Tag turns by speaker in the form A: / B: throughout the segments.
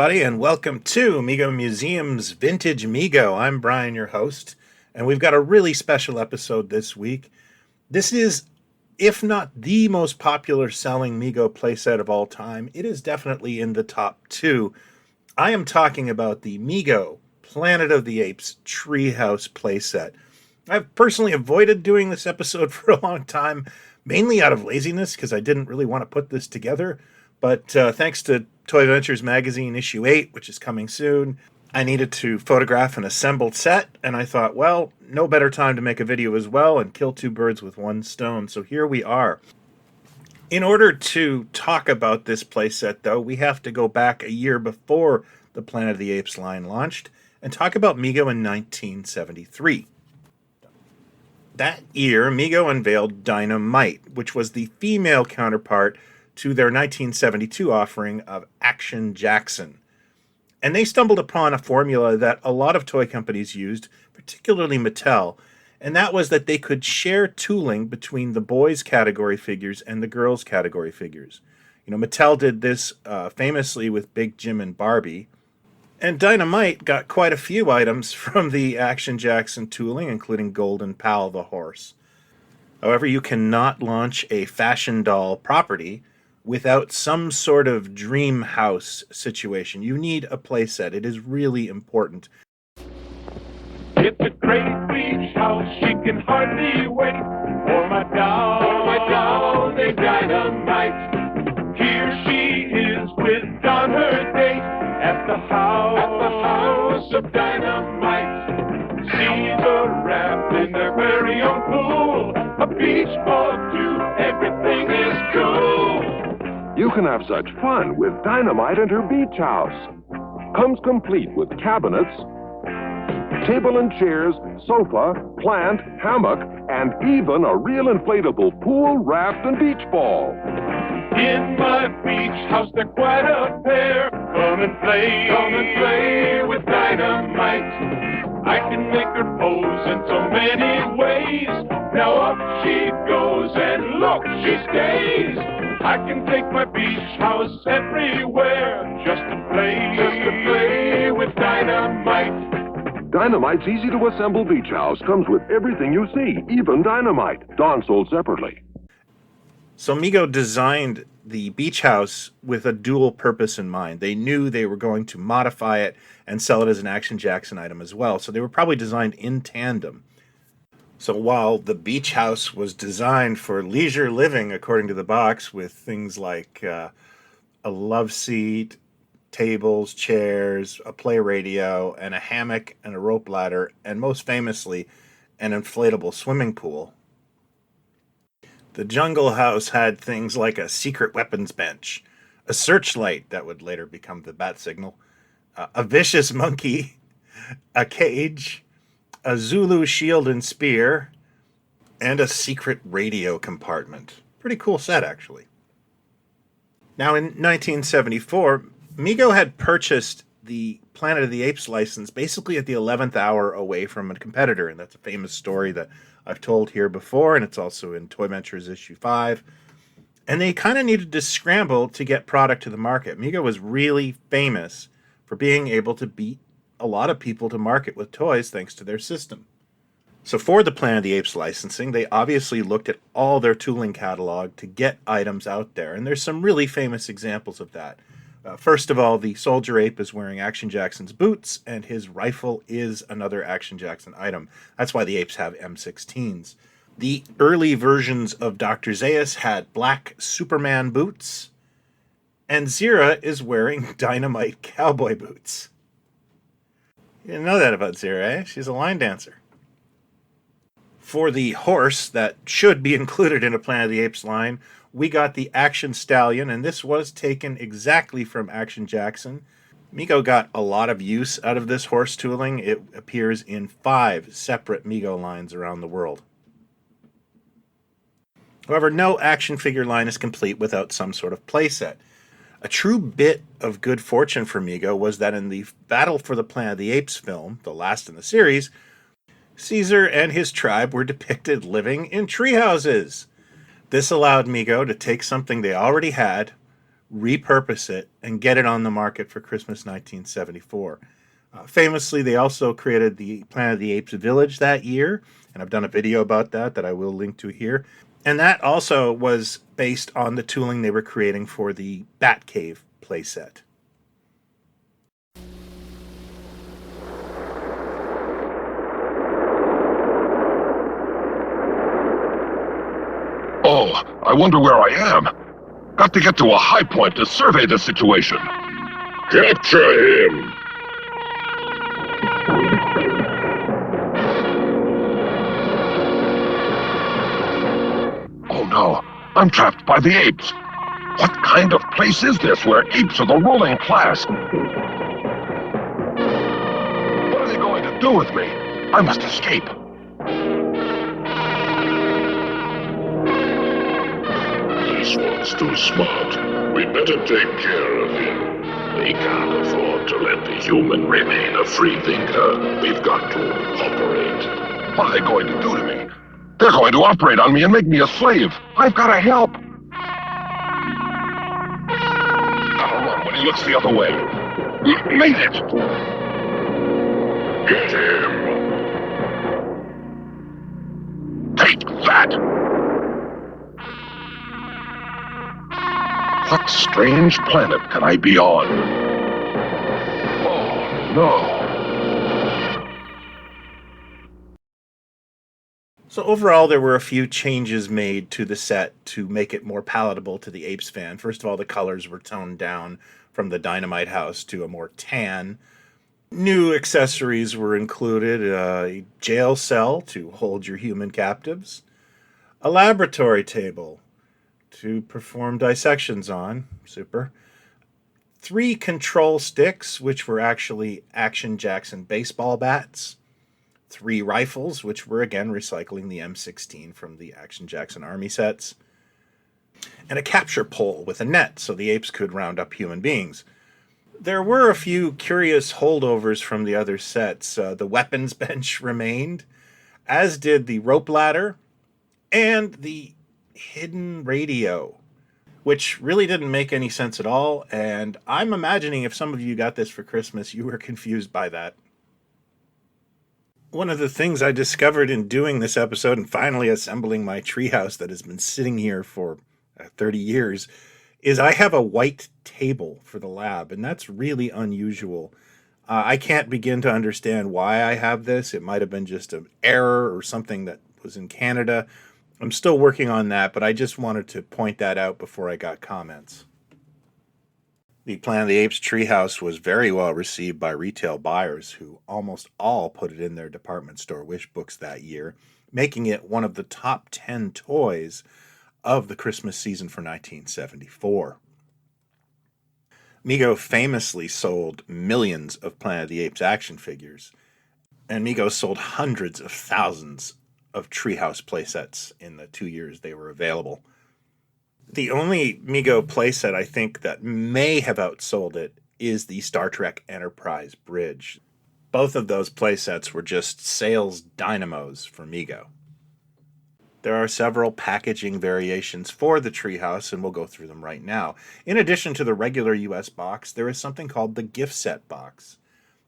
A: everybody, and welcome to Mego Museum's Vintage Mego. I'm Brian, your host, and we've got a really special episode this week. This is, if not the most popular selling Mego playset of all time, it is definitely in the top two. I am talking about the Mego Planet of the Apes Treehouse playset. I've personally avoided doing this episode for a long time, mainly out of laziness, because I didn't really want to put this together. But thanks to Toy Ventures Magazine issue 8, which is coming soon, I needed to photograph an assembled set, and I thought, well, no better time to make a video as well and kill two birds with one stone. So here we are. In order to talk about this playset, though, we have to go back a year before the Planet of the Apes line launched and talk about Mego in 1973. That year, Mego unveiled Dynamite, which was the female counterpart to their 1972 offering of Action Jackson. And they stumbled upon a formula that a lot of toy companies used, particularly Mattel, and that was that they could share tooling between the boys' category figures and the girls' category figures. You know, Mattel did this famously with Big Jim and Barbie, and Dynamite got quite a few items from the Action Jackson tooling, including Golden Pal the horse. However, you cannot launch a fashion doll property without some sort of dream house situation. You need a playset. It is really important.
B: It's a great beach house, she can hardly wait for my doll, named Dynamite. Here she is with on her date at the house of Dynamite. She's a raft in their very own pool, a beach ball too, everything is cool.
C: You can have such fun with Dynamite and her beach house. Comes complete with cabinets, table and chairs, sofa, plant, hammock, and even a real inflatable pool, raft, and beach ball.
B: In my beach house, they're quite a pair. Come and play with Dynamite. I can make her pose in so many ways. Now up she goes, and look, she stays. I can take my beach house everywhere just to play with Dynamite.
C: Dynamite's easy-to-assemble beach house comes with everything you see, even Dynamite. Dawn sold separately.
A: So Mego designed the beach house with a dual purpose in mind. They knew they were going to modify it and sell it as an Action Jackson item as well. So they were probably designed in tandem. So while the beach house was designed for leisure living, according to the box, with things like a love seat, tables, chairs, a play radio, and a hammock and a rope ladder, and most famously, an inflatable swimming pool, the jungle house had things like a secret weapons bench, a searchlight that would later become the bat signal, a vicious monkey, a cage, a Zulu shield and spear, and a secret radio compartment. Pretty cool set, actually. Now, in 1974, Mego had purchased the Planet of the Apes license basically at the 11th hour away from a competitor, and that's a famous story that I've told here before, and it's also in Toy Ventures issue 5. And they kind of needed to scramble to get product to the market. Mego was really famous for being able to beat a lot of people to market with toys thanks to their system. So for the Planet of the Apes licensing, they obviously looked at all their tooling catalog to get items out there, and there's some really famous examples of that. First of all, the Soldier Ape is wearing Action Jackson's boots, and his rifle is another Action Jackson item. That's why the apes have M16s. The early versions of Dr. Zaius had black Superman boots, and Zira is wearing Dynamite cowboy boots. You didn't know that about Zira, eh? She's a line dancer. For the horse that should be included in a Planet of the Apes line, we got the Action Stallion, and this was taken exactly from Action Jackson. Mego got a lot of use out of this horse tooling. It appears in 5 separate Mego lines around the world. However, no action figure line is complete without some sort of playset. A true bit of good fortune for Mego was that in the Battle for the Planet of the Apes film, the last in the series, Caesar and his tribe were depicted living in tree houses. This allowed Mego to take something they already had, repurpose it, and get it on the market for Christmas 1974. Famously, they also created the Planet of the Apes Village that year, and I've done a video about that I will link to here. And that also was based on the tooling they were creating for the Batcave playset.
C: Oh, I wonder where I am. Got to get to a high point to survey the situation. Capture him! Oh no, I'm trapped by the apes. What kind of place is this where apes are the ruling class? What are they going to do with me? I must escape.
D: This one's too smart. We better take care of him. We can't afford to let the human remain a free thinker. We've got to operate.
C: What are they going to do to me? They're going to operate on me and make me a slave. I've got to help. Gotta run when he looks the other way. Made it!
D: Get him!
C: Take that! What strange planet can I be on? Oh, no.
A: So overall, there were a few changes made to the set to make it more palatable to the Apes fan. First of all, the colors were toned down from the Dynamite house to a more tan. New accessories were included, a jail cell to hold your human captives, a laboratory table to perform dissections on, super, 3 control sticks, which were actually Action Jackson baseball bats, 3 rifles, which were again recycling the M16 from the Action Jackson Army sets, and a capture pole with a net so the apes could round up human beings. There were a few curious holdovers from the other sets. The weapons bench remained, as did the rope ladder and the hidden radio, which really didn't make any sense at all, and I'm imagining if some of you got this for Christmas, you were confused by that. One of the things I discovered in doing this episode and finally assembling my treehouse that has been sitting here for 30 years is I have a white table for the lab, and that's really unusual. I can't begin to understand why I have this. It might have been just an error or something that was in Canada. I'm still working on that, but I just wanted to point that out before I got comments. The Planet of the Apes Treehouse was very well received by retail buyers who almost all put it in their department store wish books that year, making it one of the top 10 toys of the Christmas season for 1974. Mego famously sold millions of Planet of the Apes action figures, and Mego sold hundreds of thousands of Treehouse playsets in the 2 years they were available. The only Mego playset I think that may have outsold it is the Star Trek Enterprise Bridge. Both of those playsets were just sales dynamos for Mego. There are several packaging variations for the Treehouse, and we'll go through them right now. In addition to the regular US box, there is something called the gift set box.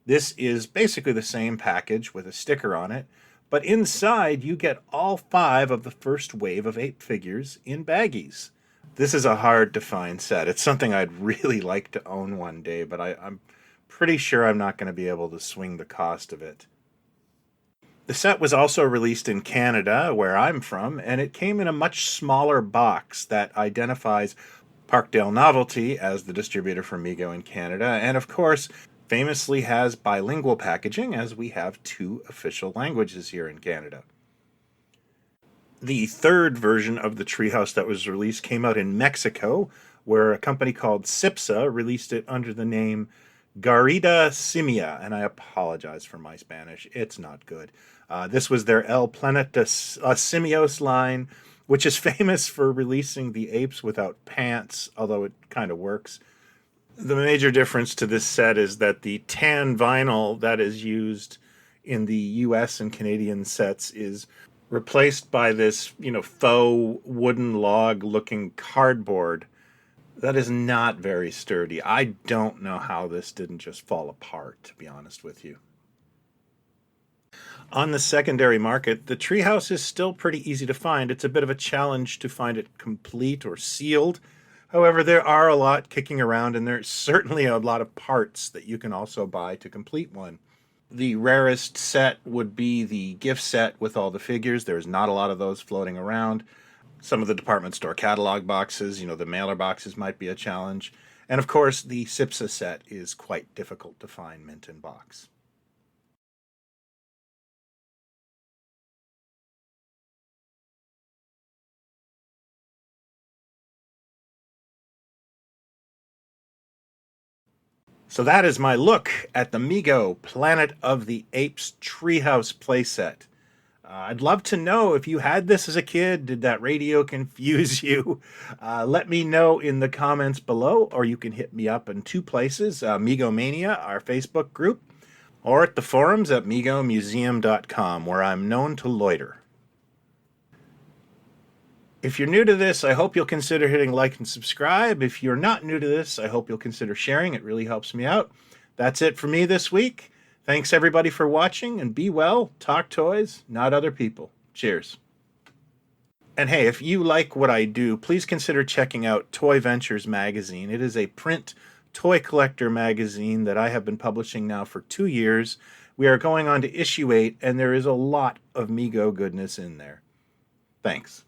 A: This is basically the same package with a sticker on it, but inside you get all 5 of the first wave of ape figures in baggies. This is a hard to find set. It's something I'd really like to own one day, but I'm pretty sure I'm not going to be able to swing the cost of it. The set was also released in Canada, where I'm from, and it came in a much smaller box that identifies Parkdale Novelty as the distributor for Mego in Canada, and of course, famously has bilingual packaging, as we have 2 official languages here in Canada. The third version of the Treehouse that was released came out in Mexico, where a company called Cipsa released it under the name Garida Simia, and I apologize for my Spanish. It's not good. This was their El Planeta Simios line, which is famous for releasing the apes without pants, although it kind of works. The major difference to this set is that the tan vinyl that is used in the US and Canadian sets is replaced by this, faux wooden log looking cardboard. That is not very sturdy. I don't know how this didn't just fall apart, to be honest with you. On the secondary market, the Treehouse is still pretty easy to find. It's a bit of a challenge to find it complete or sealed. However, there are a lot kicking around, and there's certainly a lot of parts that you can also buy to complete one. The rarest set would be the gift set with all the figures. There's not a lot of those floating around. Some of the department store catalog boxes, the mailer boxes might be a challenge. And of course, the SIPSA set is quite difficult to find mint in box. So that is my look at the Mego Planet of the Apes Treehouse playset. I'd love to know if you had this as a kid. Did that radio confuse you? Let me know in the comments below, or you can hit me up in two places, Mego Mania, our Facebook group, or at the forums at megomuseum.com, where I'm known to loiter. If you're new to this, I hope you'll consider hitting like and subscribe. If you're not new to this, I hope you'll consider sharing. It really helps me out. That's it for me this week. Thanks everybody for watching, and be well, talk toys, not other people. Cheers. And hey, if you like what I do, please consider checking out Toy Ventures magazine. It is a print toy collector magazine that I have been publishing now for 2 years. We are going on to issue 8, and there is a lot of Mego goodness in there. Thanks.